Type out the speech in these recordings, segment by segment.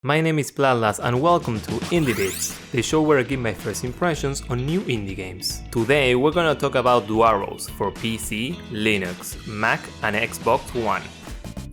My name is Platlas and welcome to Indie Bits, the show where I give my first impressions on new indie games. Today we're gonna talk about Dwarrows for PC, Linux, Mac and Xbox One.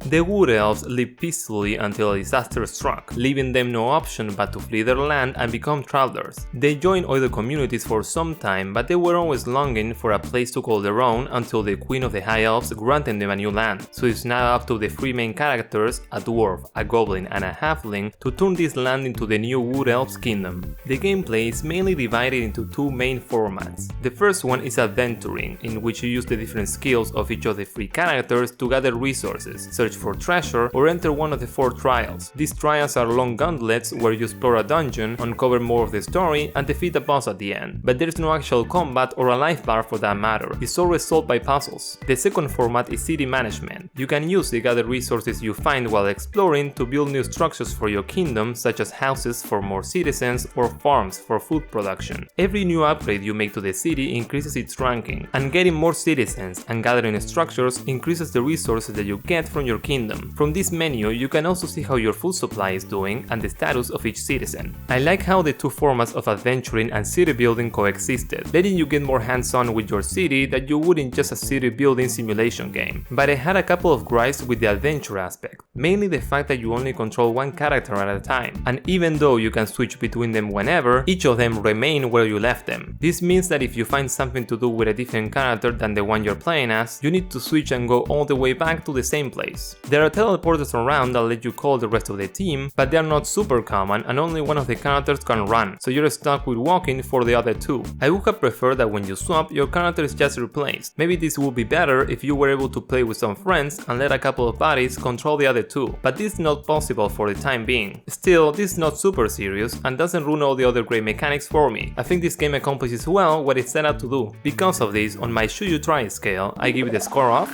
The Wood Elves lived peacefully until a disaster struck, leaving them no option but to flee their land and become travelers. They joined other communities for some time, but they were always longing for a place to call their own until the Queen of the High Elves granted them a new land. So it's now up to the three main characters, a dwarf, a goblin and a halfling, to turn this land into the new Wood Elves kingdom. The gameplay is mainly divided into two main formats. The first one is adventuring, in which you use the different skills of each of the three characters to gather resources, search for treasure, or enter one of the 4 trials. These trials are long gauntlets where you explore a dungeon, uncover more of the story, and defeat a boss at the end. But there's no actual combat or a life bar for that matter, it's all resolved by puzzles. The second format is city management. You can use the gathered resources you find while exploring to build new structures for your kingdom, such as houses for more citizens or farms for food production. Every new upgrade you make to the city increases its ranking, and getting more citizens and gathering structures increases the resources that you get from your kingdom. From this menu, you can also see how your food supply is doing and the status of each citizen. I like how the two formats of adventuring and city building coexisted, letting you get more hands-on with your city that you would in just a city building simulation game. But I had a couple of gripes with the adventure aspect, mainly the fact that you only control one character at a time, and even though you can switch between them whenever, each of them remain where you left them. This means that if you find something to do with a different character than the one you're playing as, you need to switch and go all the way back to the same place. There are teleporters around that let you call the rest of the team, but they are not super common and only one of the characters can run, so you're stuck with walking for the other two. I would have preferred that when you swap, your character is just replaced. Maybe this would be better if you were able to play with some friends and let a couple of buddies control the other two, but this is not possible for the time being. Still, this is not super serious and doesn't ruin all the other great mechanics for me. I think this game accomplishes well what it set out to do. Because of this, on my should you try scale, I give it a score of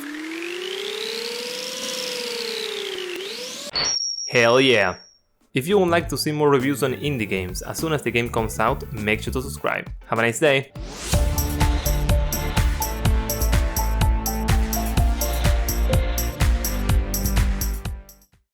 hell yeah! If you would like to see more reviews on indie games as soon as the game comes out, make sure to subscribe. Have a nice day!